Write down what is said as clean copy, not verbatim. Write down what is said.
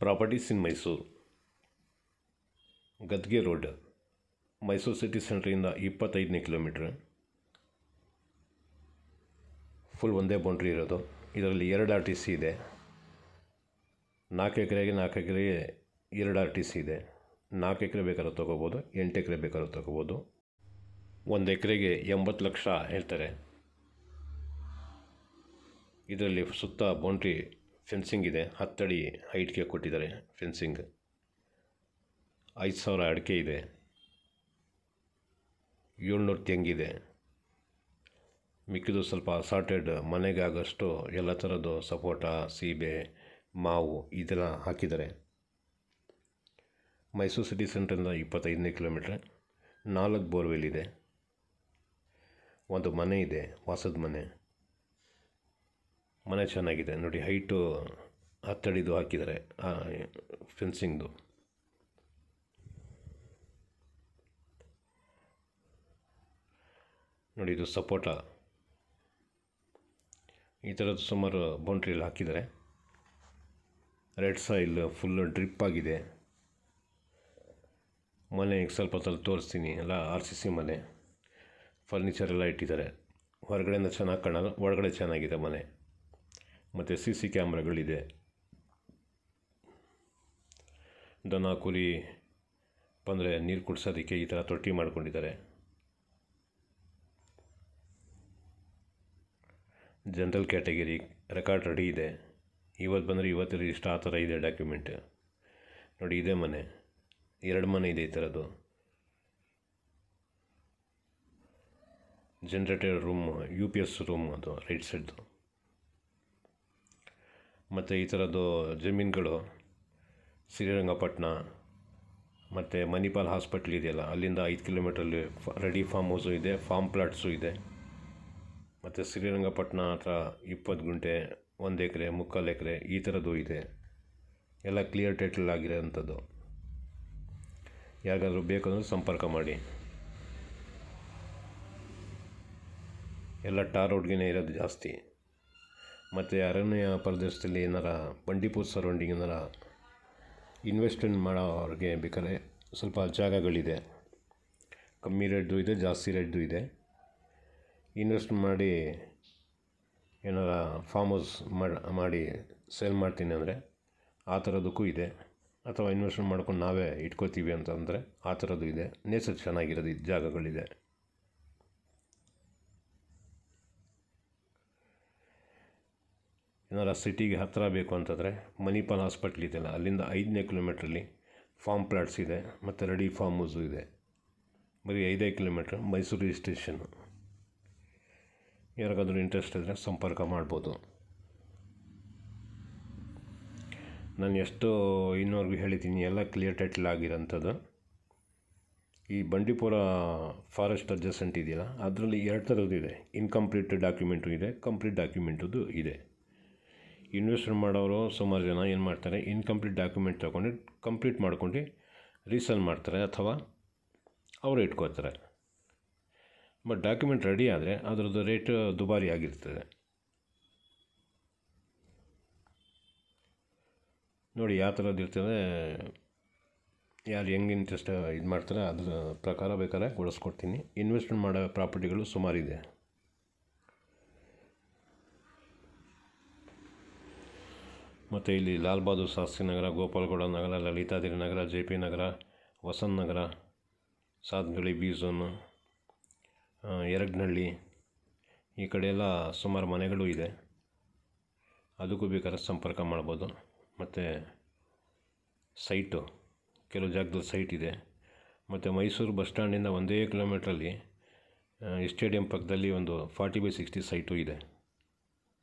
Properties in Mysuru, ಗದ್ಗೆ road, Mysuru city ಸೆಂಟ್ರಿಂದ 25ನೇ ಕಿಲೋಮೀಟ್ರ್. ಫುಲ್ ಒಂದೇ ಬೌಂಡ್ರಿ ಇರೋದು. ಇದರಲ್ಲಿ 2 RTC ಇದೆ. 4 ಎಕರೆಗೆ 4 ಎಕರೆಗೆ 2 RTC ಇದೆ. 4 ಎಕರೆ ಬೇಕಾದ್ರೂ ತೊಗೋಬೋದು, 8 ಎಕರೆ ಬೇಕಾದ್ರೂ ತೊಗೋಬೋದು. 1 ಎಕರೆಗೆ 80 ಲಕ್ಷ ಹೇಳ್ತಾರೆ. ಇದರಲ್ಲಿ ಸುತ್ತ ಬೌಂಡ್ರಿ ಫೆನ್ಸಿಂಗ್ ಇದೆ. 10 ಅಡಿ ಹೈಟ್ಗೆ ಕೊಟ್ಟಿದ್ದಾರೆ ಫೆನ್ಸಿಂಗ್. 5,000 ಅಡಿಕೆ ಇದೆ. 700 ತೆಂಗಿದೆ. ಮಿಕ್ಕಿದು ಸ್ವಲ್ಪ ಅಸಾರ್ಟೆಡ್ ಮನೆಗೆ ಆಗೋಷ್ಟು ಎಲ್ಲ ಥರದ್ದು ಸಪೋಟ, ಸೀಬೆ, ಮಾವು ಇದೆಲ್ಲ ಹಾಕಿದ್ದಾರೆ. ಮೈಸೂರು ಸಿಟಿ ಸೆಂಟ್ರಿಂದ 25ನೇ ಕಿಲೋಮೀಟ್ರ್. 4 ಬೋರ್ವೆಲ್ ಇದೆ. ಒಂದು ಮನೆ ಇದೆ, ವಾಸದ ಮನೆ. ಮನೆ ಚೆನ್ನಾಗಿದೆ ನೋಡಿ. ಹೈಟು 10 ಅಡಿದು ಹಾಕಿದ್ದಾರೆ ಫೆನ್ಸಿಂಗ್ದು. ನೋಡಿ, ಇದು ಸಪೋಟ. ಈ ಥರದ್ದು ಸುಮಾರು ಬೌಂಡ್ರಿಯಲ್ಲಿ ಹಾಕಿದ್ದಾರೆ. ರೆಡ್ ಸಾಯಿಲ್ ಫುಲ್ಲು ಡ್ರಿಪ್ ಆಗಿದೆ. ಮನೆ ಸ್ವಲ್ಪ ತೋರಿಸ್ತೀನಿ. ಎಲ್ಲ RCC ಮನೆ. ಫರ್ನಿಚರ್ ಎಲ್ಲ ಇಟ್ಟಿದ್ದಾರೆ. ಹೊರಗಡೆಯಿಂದ ಚೆನ್ನಾಗಿ ಕಾಣೋದು, ಒಳಗಡೆ ಚೆನ್ನಾಗಿದೆ ಮನೆ. ಮತ್ತು CC ಕ್ಯಾಮ್ರಾಗಳಿದೆ. ದನ ಕುರಿ ಬಂದರೆ ನೀರು ಕುಡಿಸೋದಕ್ಕೆ ಈ ಥರ ತೊಟ್ಟಿ ಮಾಡ್ಕೊಂಡಿದ್ದಾರೆ. ಜನರಲ್ ಕ್ಯಾಟಗರಿ ರೆಕಾರ್ಡ್ ರೆಡಿ ಇದೆ. ಇವತ್ತು ಬಂದರೆ ಇವತ್ತು ರಿಜಿಸ್ಟರ್, ಆ ಥರ ಇದೆ ಡಾಕ್ಯುಮೆಂಟ್. ನೋಡಿ, ಇದೇ ಮನೆ. 2 ಮನೆ ಇದೆ ಈ ಥರದ್ದು. ಜನ್ರೇಟರ್ ರೂಮ್, UPS ರೂಮ್ ಅದು ರೈಟ್ ಸೈಡ್ದು. ಮತ್ತು ಈ ಥರದ್ದು ಜಮೀನುಗಳು ಶ್ರೀರಂಗಪಟ್ಟಣ ಮತ್ತು ಮಣಿಪಾಲ್ ಹಾಸ್ಪಿಟ್ಲ್ ಇದೆಯಲ್ಲ, ಅಲ್ಲಿಂದ 5 ಕಿಲೋಮೀಟ್ರಲ್ಲಿ ರೆಡಿ ಫಾರ್ಮ್ ಹೌಸು ಇದೆ, ಫಾರ್ಮ್ ಪ್ಲಾಟ್ಸು ಇದೆ. ಮತ್ತು ಶ್ರೀರಂಗಪಟ್ಟಣ ಹತ್ರ 20 ಗುಂಟೆ, 1 ಎಕರೆ, 3/4 ಎಕರೆ ಈ ಥರದ್ದು ಇದೆ. ಎಲ್ಲ ಕ್ಲಿಯರ್ ಟೈಟಲ್ ಆಗಿರೋಂಥದ್ದು. ಯಾರಿಗಾದ್ರೂ ಬೇಕಂದ್ರೆ ಸಂಪರ್ಕ ಮಾಡಿ. ಎಲ್ಲ ಟಾರ್ ರೋಡ್ಗೆ ಇರೋದು ಜಾಸ್ತಿ. ಮತ್ತು ಅರಣ್ಯ ಪ್ರದೇಶದಲ್ಲಿ ಏನಾರ ಬಂಡೀಪುರ ಸರೌಂಡಿಂಗ್ ಏನಾರ ಇನ್ವೆಸ್ಟ್ಮೆಂಟ್ ಮಾಡೋರಿಗೆ ಬೇಕಾದ್ರೆ ಸ್ವಲ್ಪ ಜಾಗಗಳಿದೆ. ಕಮ್ಮಿ ರೇಟ್ದು ಇದೆ, ಜಾಸ್ತಿ ರೇಟ್ದು ಇದೆ. ಇನ್ವೆಸ್ಟ್ ಮಾಡಿ ಏನಾರ ಫಾರ್ಮ್ ಹೌಸ್ ಮಾಡಿ ಸೇಲ್ ಮಾಡ್ತೀನಿ ಅಂದರೆ ಆ ಥರದಕ್ಕೂ ಇದೆ. ಅಥವಾ ಇನ್ವೆಸ್ಟ್ಮೆಂಟ್ ಮಾಡ್ಕೊಂಡು ನಾವೇ ಇಟ್ಕೋತೀವಿ ಅಂತಂದರೆ ಆ ಥರದ್ದು ಇದೆ. ನೇಚರ್ ಚೆನ್ನಾಗಿರೋದು ಜಾಗಗಳಿದೆ. ಏನಾರ ಸಿಟಿಗೆ ಹತ್ತಿರ ಬೇಕು ಅಂತಂದರೆ ಮಣಿಪಾಲ್ ಹಾಸ್ಪಿಟ್ಲ್ ಇದೆಯಲ್ಲ, ಅಲ್ಲಿಂದ 5ನೇ ಕಿಲೋಮೀಟ್ರಲ್ಲಿ ಫಾರ್ಮ್ ಪ್ಲಾಟ್ಸ್ ಇದೆ. ಮತ್ತು ರೆಡಿ ಫಾರ್ಮ್ ಹೌಸು ಇದೆ. ಬರೀ 5 ಕಿಲೋಮೀಟ್ರ್ ಮೈಸೂರು ಸ್ಟೇಷನ್ನು. ಯಾರಿಗಾದ್ರೂ ಇಂಟ್ರೆಸ್ಟ್ ಇದ್ದರೆ ಸಂಪರ್ಕ ಮಾಡ್ಬೋದು. ನಾನು ಎಷ್ಟು ಇನ್ನೂವರೆಗೂ ಹೇಳಿದ್ದೀನಿ, ಎಲ್ಲ ಕ್ಲಿಯರ್ ಟೈಟಲ್ ಆಗಿರೋಂಥದ್ದು. ಈ ಬಂಡೀಪುರ ಫಾರೆಸ್ಟ್ ಅಡ್ಜಸೆಂಟ್ ಇದೆಯಲ್ಲ, ಅದರಲ್ಲಿ 2 ಥರದ್ದು ಇದೆ. ಇನ್ಕಂಪ್ಲೀಟ್ ಡಾಕ್ಯುಮೆಂಟು ಇದೆ, ಕಂಪ್ಲೀಟ್ ಡಾಕ್ಯುಮೆಂಟದು ಇದೆ. ಇನ್ವೆಸ್ಟ್ಮೆಂಟ್ ಮಾಡೋರು ಸುಮಾರು ಜನ ಏನು ಮಾಡ್ತಾರೆ, ಇನ್ಕಂಪ್ಲೀಟ್ ಡಾಕ್ಯುಮೆಂಟ್ ತೊಗೊಂಡು ಕಂಪ್ಲೀಟ್ ಮಾಡ್ಕೊಂಡು ರೀಸೇಲ್ ಮಾಡ್ತಾರೆ, ಅಥವಾ ಅವರು ಇಟ್ಕೋತಾರೆ. ಬಟ್ ಡಾಕ್ಯುಮೆಂಟ್ ರೆಡಿ ಆದರೆ ಅದರದ್ದು ರೇಟ್ ದುಬಾರಿ ಆಗಿರ್ತದೆ. ನೋಡಿ ಯಾವ ಥರದ್ದು ಇರ್ತದೆ, ಯಾರು ಹೆಂಗೆ ಇಂಟ್ರೆಸ್ಟ್ ಇದು ಮಾಡ್ತಾರೆ ಅದ್ರ ಪ್ರಕಾರ ಬೇಕಾದ್ರೆ ಕೊಡಿಸ್ಕೊಡ್ತೀನಿ. ಇನ್ವೆಸ್ಟ್ಮೆಂಟ್ ಮಾಡೋ ಪ್ರಾಪರ್ಟಿಗಳು ಸುಮಾರಿದೆ. ಮತ್ತು ಇಲ್ಲಿ ಲಾಲ್ ಬಹದ್ದೂರ್ ಶಾಸ್ತ್ರಿ ನಗರ, ಗೋಪಾಲಗೌಡ ನಗರ, ಲಲಿತಾದ್ರಿ ನಗರ, JP ನಗರ, ವಸಂತ ನಗರ, ಸಾತ್ನಹಳ್ಳಿ B ಝೋನು, ಯರಗ್ನಹಳ್ಳಿ ಈ ಕಡೆ ಎಲ್ಲ ಸುಮಾರು ಮನೆಗಳು ಇದೆ. ಅದಕ್ಕೂ ಬೇಕಾದ್ರೆ ಸಂಪರ್ಕ ಮಾಡ್ಬೋದು. ಮತ್ತು ಸೈಟು ಕೆಲವು ಜಾಗದಲ್ಲಿ ಸೈಟ್ ಇದೆ. ಮತ್ತು ಮೈಸೂರು ಬಸ್ ಸ್ಟ್ಯಾಂಡಿಂದ 1 ಕಿಲೋಮೀಟ್ರಲ್ಲಿ ಸ್ಟೇಡಿಯಂ ಪಕ್ಕದಲ್ಲಿ ಒಂದು 40/60 ಸೈಟು ಇದೆ.